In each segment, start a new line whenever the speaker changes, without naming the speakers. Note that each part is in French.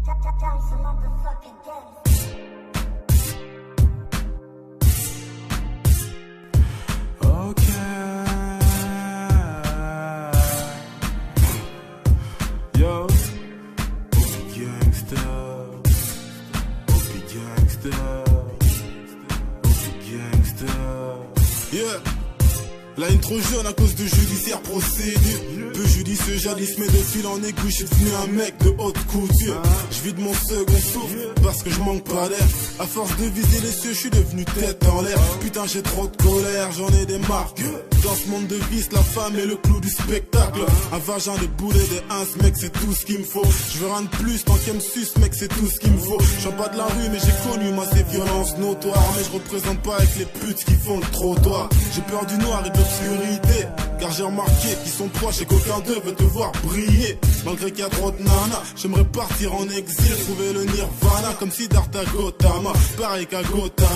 Yo, gangsta, gangsta. Yeah. La haine trop jeune à cause de judiciaire procédure. Peu judicieux jadis mais de fil en aiguille. J'suis devenu un mec de haute couture. J'vide mon second souffle parce que j'manque pas d'air. À force de viser les cieux j'suis devenu tête en l'air. Putain j'ai trop de colère, j'en ai des marques. Dans ce monde de vice la femme est le clou du spectacle. Un vagin, des boulets, des ins, mec c'est tout ce qu'il me faut. J'veux rien de plus tant qu'elle me suce mec c'est tout ce qu'il me faut. J'suis pas de la rue mais j'ai connu moi ces violences notoires. Mais je représente pas avec les putes qui font le trottoir. J'ai peur du noir et de l'obscurité, car j'ai remarqué qu'ils sont proches et qu'aucun d'eux veut te voir briller. Malgré qu'il y a trop de nanas, j'aimerais partir en exil, trouver le nirvana comme Siddhartha Gautama, pareil qu'à Gotham.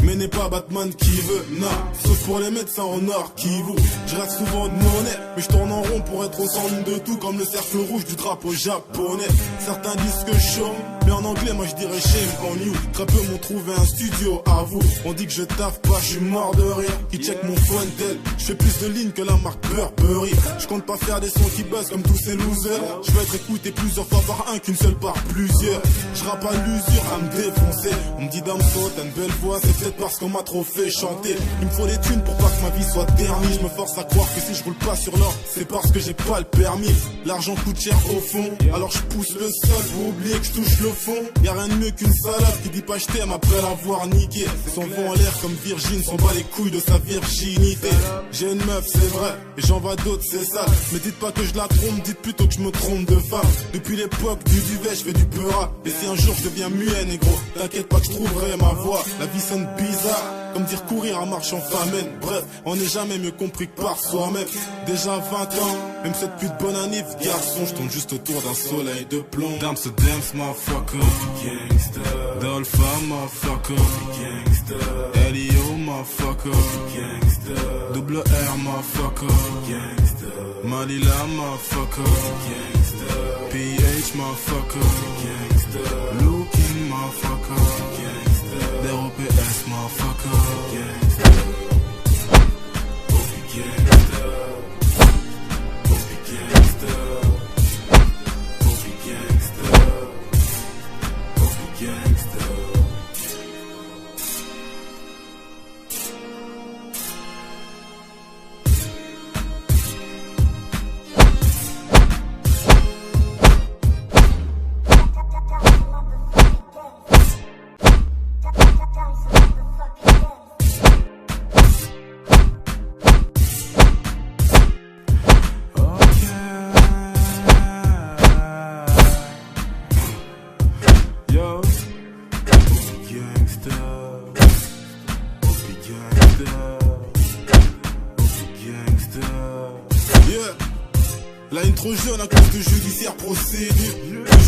Mais n'est pas Batman qui veut, non. Sauf pour les médecins en or qui vous. Je reste souvent de monnaie, mais je tourne en rond pour être au centre de tout, comme le cercle rouge du drapeau japonais. Certains disent que je chôme, mais en anglais moi je dirais shame on you. Très peu m'ont trouvé un studio à vous. On dit que je taffe pas, je suis mort de rire. Qui check mon phone tel, je fais plus de lignes que la marque Burberry. Je compte pas faire des sons qui buzzent comme tous ces losers. Je vais être écouté plusieurs fois par un qu'une seule par plusieurs. Je rappe à l'usure à me défoncer. On me dit Damso t'as une belle voix, c'est peut-être parce qu'on m'a trop fait chanter. Il me faut des thunes pour pas que ma vie soit ternie. Je me force à croire que si je roule pas sur l'or, c'est parce que j'ai pas le permis. L'argent coûte cher au fond, alors je pousse le sol pour oublier que je touche le fond. Y'a rien de mieux qu'une salade qui dit pas je t'aime après l'avoir niqué. Son vent en l'air comme Virgin, s'en bat les couilles de sa virginité. J'ai une meuf c'est vrai, et j'en vois d'autres c'est ça. Mais dites pas que je la trompe, dites plutôt que je me trompe de femme. Depuis l'époque du duvet je fais du peura. Et si un jour je deviens muet négro, t'inquiète pas que je trouverai ma voix. La vie sonne bizarre, comme dire courir à marche en famine. Bref, on n'est jamais mieux compris que par soi-même. Déjà 20 ans, même cette pute bonne année, garçon, je tourne juste autour d'un soleil de plomb. Damn ce dance, motherfucker, gangsta. Dolpha, motherfucker, gangsta. Elio, motherfucker, gangsta. Double R, motherfucker, gangsta. Malila, motherfucker, gangsta. PH, motherfucker, gangsta. Looking, motherfucker, gangsta. DROPS, motherfucker, gangsta. Gangsta. Gangsta. Gangsta. Gangsta. La haine trop jeune à cause de judiciaire procédure.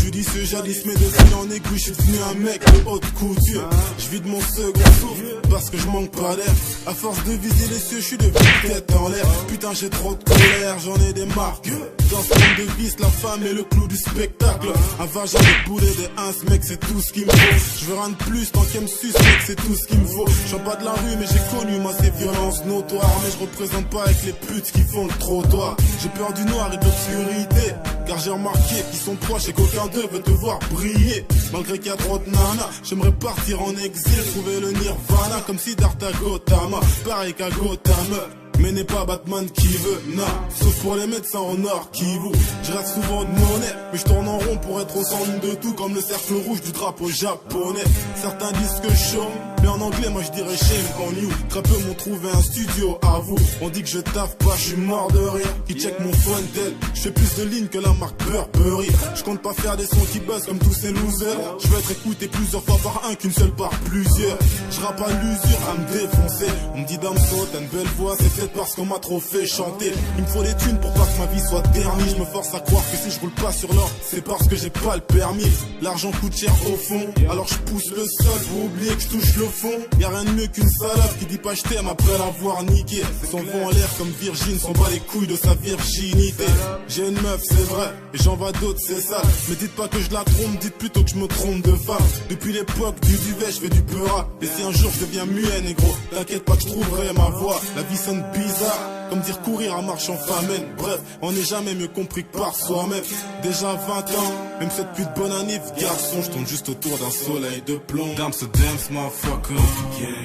Judicieux jadis mais de fil en aiguille. Je suis devenu un mec de haute couture. Je vide mon second souffle parce que je manque pas d'air. À force de viser les cieux je suis devenu tête en l'air. Putain j'ai trop de colère, j'en ai des marques. Dans ce monde de vice la femme est le clou du spectacle. Un vagin, des boulets, des ins, mec c'est tout ce qu'il me faut. Je veux rien de plus tant qu'elle me suce mec c'est tout ce qu'il me faut. Je suis pas de la rue mais j'ai connu moi ces violences notoires. Mais je représente pas avec les putes qui font le trottoir. J'ai peur du noir et de l'obscurité, car j'ai remarqué qu'ils sont proches et qu'aucun d'eux veut te voir briller. Malgré qu'il y a trop de nanas, j'aimerais partir en exil, trouver le nirvana comme Siddhartha Gautama, pareil qu'à Gotham. Mais n'est pas Batman qui veut, non. Sauf pour les médecins en or qui vous. Je reste souvent de monnaie, mais je tourne en rond pour être au centre de tout, comme le cercle rouge du drapeau japonais. Certains disent que je chôme, mais en anglais moi je dirais shame on you. Très peu m'ont trouvé un studio à vous. On dit que je taffe pas, je suis mort de rire. Qui check mon phone tel, je fais plus de lignes que la marque Burberry. Je compte pas faire des sons qui buzzent comme tous ces losers. Je veux être écouté plusieurs fois par un qu'une seule par plusieurs. Je rappe à l'usure à me défoncer. On me dit Damso t'as une belle voix, c'est peut-être peut-être parce qu'on m'a trop fait chanter. Il me faut des thunes pour pas que ma vie soit ternie. Je me force à croire que si je roule pas sur l'or, c'est parce que j'ai pas le permis. L'argent coûte cher au fond, alors je pousse le sol pour oublier que je touche le fond. Y'a rien de mieux qu'une salope qui dit pas je t'aime après l'avoir niqué. Son vent en l'air comme Virgin, s'en bat les couilles de sa virginité. J'ai une meuf, c'est vrai, et j'en vois d'autres, c'est ça. Mais dites pas que je la trompe, dites plutôt que je me trompe de femme. Depuis l'époque du duvet, je fais du peura. Et si un jour je deviens muet, négro, t'inquiète pas que je trouverai ma voix. La vie sonne bizarre, comme dire courir à marche en famine. Bref, on n'est jamais mieux compris que par soi-même. Déjà 20 ans, même cette pute bonne année, garçon, je tourne juste autour d'un soleil de plomb. Dance, motherfucker,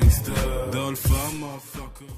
gangster, Dolphin, motherfucker.